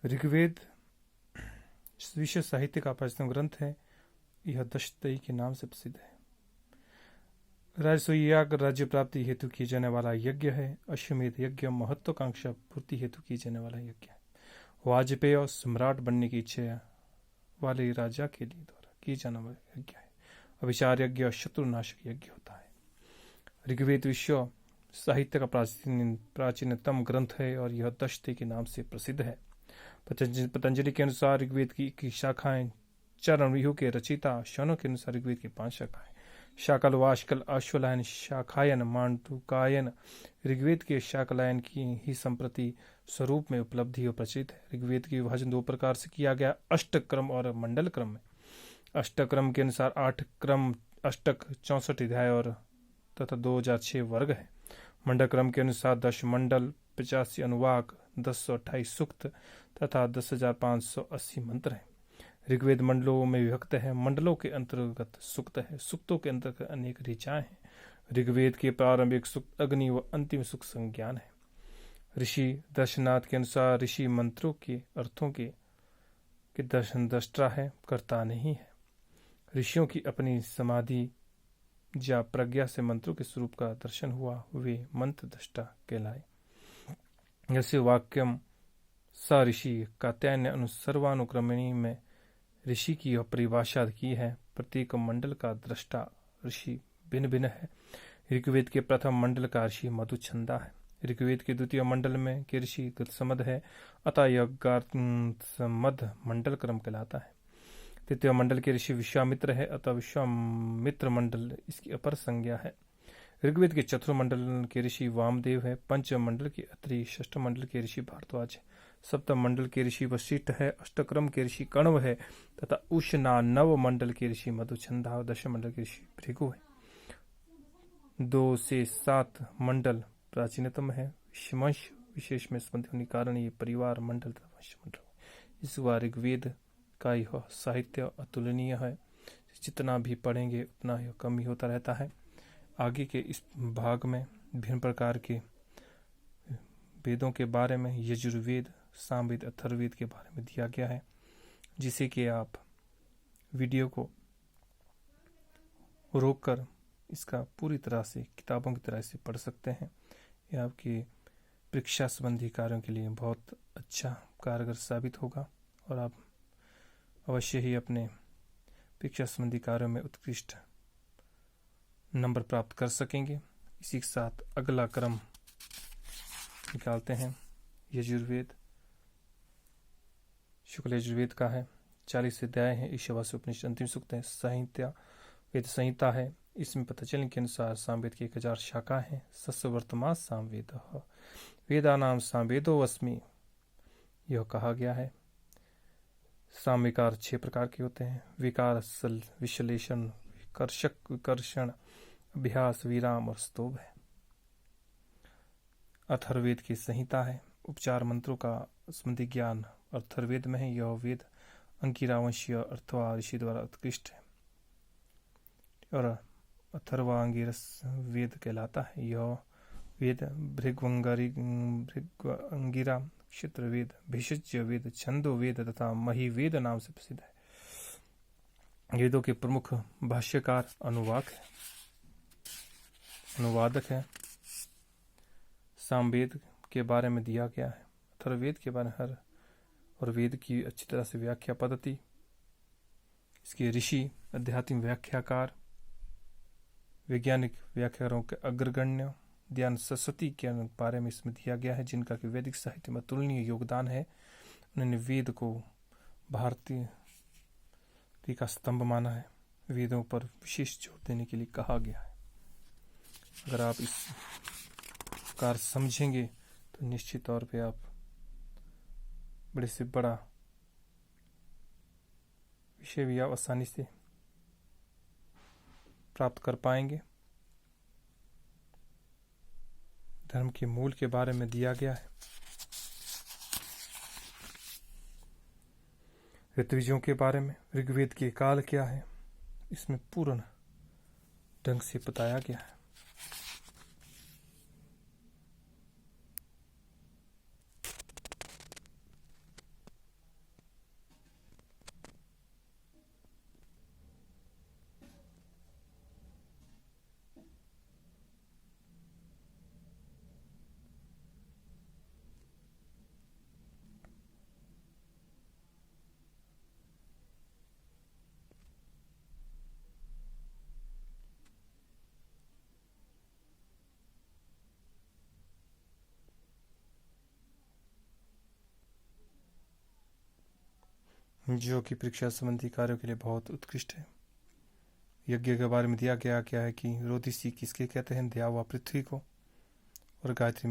ऋग्वेद विश्व साहित्य का प्राचीन ग्रंथ है। यह दशतई के नाम से प्रसिद्ध है। राजसूय याग राज्य प्राप्ति हेतु किए जाने वाला यज्ञ है। अश्वमेध यज्ञ महत्वाकांक्षा पूर्ति हेतु किए जाने वाला यज्ञ है। वाजपेय और सम्राट बनने की इच्छा वाले राजा के लिए द्वारा किए जाने वाला यज्ञ है। अभिचार यज्ञ शत्रुनाशक यज्ञ होता है। ऋग्वेद विश्व साहित्य का प्राचीनतम ग्रंथ है और यह दशतई के नाम से प्रसिद्ध है। पतंजलि के अनुसार ऋग्वेद की शाखाएं चरणव्यूह के रचिता शौनक के अनुसार ऋग्वेद की 5 शाखाएं शाकल वाशकल अश्वलायन शाखायन मांडुकायन ऋग्वेद के शाकलायन की ही संप्रति स्वरूप में उपलब्धि और प्रचलित है। ऋग्वेद की विभाजन 2 प्रकार से किया गया, अष्टक्रम और मंडल क्रम में। अष्टक्रम के अनुसार 8 क्रम अष्टक 64 अध्याय और तथा 2006 वर्ग है। मंडल क्रम के अनुसार 10 मंडल 85 अनुवाक 1028 सूक्त तथा 10,580 मंत्र है। ऋग्वेद मंडलों में विभक्त है। मंडलों के अंतर्गत सूक्त है। सूक्तों के अंतर्गत अनेक ऋचाएं हैं। ऋग्वेद के प्रारंभिक सूक्त अग्नि व अंतिम सूक्त संज्ञान है। ऋषि दर्शनाथ के अनुसार ऋषि मंत्रों के अर्थों के दर्शन दृष्टा है, कर्ता नहीं है। ऋषियों की अपनी समाधि या प्रज्ञा से मंत्रों के स्वरूप का दर्शन हुआ, वे मंत्र दृष्टा कहलाए। जैसे वाक्यम स ऋषि कात्यायन ने सर्वानुक्रमणी में ऋषि की यह परिभाषा की है। प्रत्येक मंडल का दृष्टा ऋषि भिन्न भिन्न है। ऋग्वेद के प्रथम मंडल का ऋषि मधुछंदा है। ऋग्वेद के द्वितीय मंडल में के ऋषि गतसमद है, अतः यह गातसमद मंडल क्रम कहलाता है। तृतीय मंडल के ऋषि विश्वामित्र है, अतः विश्वामित्र मंडल इसकी अपर संज्ञा है। ऋग्वेद के चतुर्थ मंडल के ऋषि वामदेव है। पंचम मंडल के अत्रि, षष्ठ मंडल के ऋषि भारद्वाज है। सप्तम मंडल के ऋषि वशिष्ठ है। अष्टक्रम के ऋषि कण्व है तथा उष्णा नव मंडल के ऋषि मधुछंदा और दशम मंडल के ऋषि भृगु है। 2 से 7 मंडल प्राचीनतम है। वंश विशेष में संबंध होने के कारण ये परिवार मंडल तथा वंश मंडल। इस बार ऋग्वेद का यह साहित्य अतुलनीय है। जितना भी पढ़ेंगे उतना यह कम ही होता रहता है। आगे के इस भाग में विभिन्न प्रकार के वेदों के बारे में यजुर्वेद, सामवेद, अथर्ववेद के बारे में दिया गया है, जिसे कि आप वीडियो को रोककर इसका पूरी तरह से किताबों की तरह से पढ़ सकते हैं। यह आपके परीक्षा संबंधी कार्यों के लिए बहुत अच्छा कारगर साबित होगा और आप अवश्य ही अपने परीक्षा संबंधी कार्यों में उत्कृष्ट नंबर प्राप्त कर सकेंगे। इसी के साथ अगला क्रम निकालते हैं। यजुर्वेद शुक्ल यजुर्वेद का है। 40 अध्याय है। ईशावास्य उपनिषद अंतिम सूक्त है। संहिता वेद संहिता है। इसमें पतंजलि के अनुसार सामवेद की 1000 शाखा है। सस्वर्तमान सामवेद वेदानाम सामवेदो अस्मि यह कहा गया है। सामविकार 6 प्रकार के होते हैं। विकार, विश्लेषण, विकर्षक, विकर्षण, अभ्यास, विराम और स्तोभ है। अथर्ववेद की संहिता है। उपचार मंत्रों का संबंधी ज्ञान अथर्ववेद में है। यह वेद अंगिरावंशीय अथवा ऋषि द्वारा उत्कृष्ट है और अथर्वांगिरस वेद कहलाता है। यह वेद भृग्वंगिरा, क्षेत्रवेद, भिषज्य वेद, छंदो वेद तथा महिवेद नाम से प्रसिद्ध है। वेदों के प्रमुख भाष्यकार अनुवादक है। सामवेद के बारे में दिया गया है। अथर्ववेद के बारे में और वेद की अच्छी तरह से व्याख्या पद्धति, इसके ऋषि, आध्यात्मिक व्याख्याकार, वैज्ञानिक व्याख्याकारों के अग्रगण्य, दयानंद सरस्वती के बारे में इसमें दिया गया है, जिनका कि वैदिक साहित्य में तुलनीय योगदान है। उन्होंने वेद को भारतीय का स्तंभ माना है। वेदों पर विशेष जोर देने के लिए कहा गया है। अगर आप इस कार्य समझेंगे तो निश्चित तौर पे आप बड़े से बड़ा विषय भी आप आसानी से प्राप्त कर पाएंगे। धर्म के मूल के बारे में दिया गया है। ऋत्विजों के बारे में, ऋग्वेद के काल क्या है, इसमें पूर्ण ढंग से बताया गया है। जो कि परीक्षा संबंधी कार्यों के लिए बहुत उत्कृष्ट है। यज्ञ के बारे में दिया गया क्या है कि रोदिसी किसके कहते हैं, दिया हुआ पृथ्वी को। और गायत्री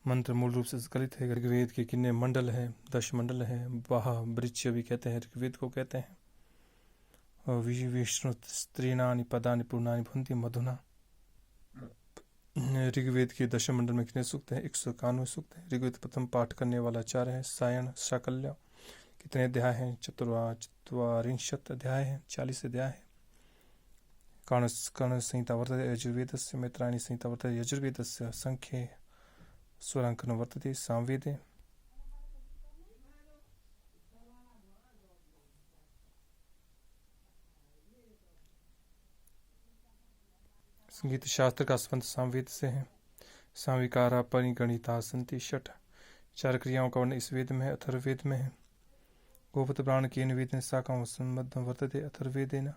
मंत्र मूल रूप से संकलित है। ऋग्वेद के कितने मंडल हैं, 10 मंडल हैं। वाह वृक्ष भी कहते हैं, ऋग्वेद को कहते हैं। और विष्णु स्त्रीणानि पदानि पूर्णानि भवन्ति मधुना। ऋग्वेद के 10 मंडल में कितने सूक्त हैं, 191 सूक्त हैं। ऋग्वेद प्रथम पाठ करने वाला आचार्य है सायण शाकल्य। कितने अध्याय हैं, चत्वारिंशत् अध्याय हैं, 40 अध्याय हैं। कर्ण संहिता वर्तते यजुर्वेदस्य, मैत्रायणी संहिता वर्तते यजुर्वेदस्य, संख्ये स्वरांकन वर्तते सामवेदे। संगीत शास्त्र का संबंध सामवेद से है। साविकारा परिगणिता संति षट, 4 क्रियाओं का वर्णन इस वेद में है, अथर्ववेद में है। गोपत प्राण की निवेदन शाखाओं संबद्ध वर्तते अथर्ववेदेन।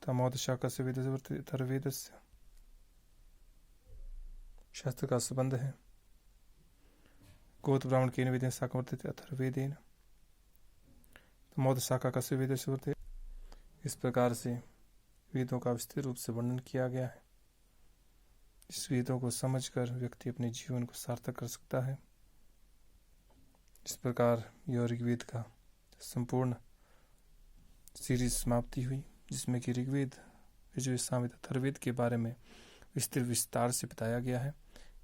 तमोद शाखा से वेद वर्तते अथर्ववेदस्य। शास्त्र का संबंध है। गोत्र ब्राह्मण की निवेदन शाखा वर्तते अथर्ववेदेन। तमोद शाखा का से वेद वर्तते। इस प्रकार से वेदों का विस्तृत रूप से वर्णन किया गया है। इस वेदों को समझकर व्यक्ति अपने जीवन को सार्थक कर सकता है। इस प्रकार यह ऋग्वेद का संपूर्ण सीरीज समाप्ति हुई, जिसमें कि ऋग्वेद, यजुर्वेद, सामवेद, अथर्ववेद के बारे में विस्तृत विस्तार से बताया गया है।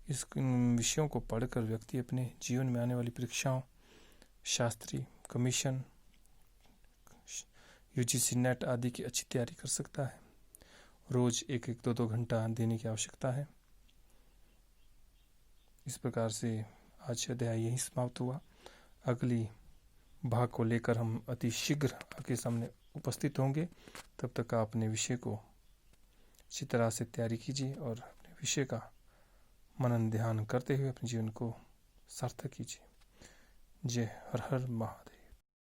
इस विषयों को पढ़कर व्यक्ति अपने जीवन में आने वाली परीक्षाओं, शास्त्री, कमीशन, यूजीसी नेट आदि की अच्छी तैयारी कर सकता है। रोज 1-2 घंटा देने की आवश्यकता है। इस प्रकार से आज अध्याय यही समाप्त हुआ। अगली भाग को लेकर हम अति शीघ्र आपके सामने उपस्थित होंगे। तब तक आप अपने विषय को अच्छी तरह से तैयारी कीजिए और अपने विषय का मनन ध्यान करते हुए अपने जीवन को सार्थक कीजिए। जय हर हर महादेव।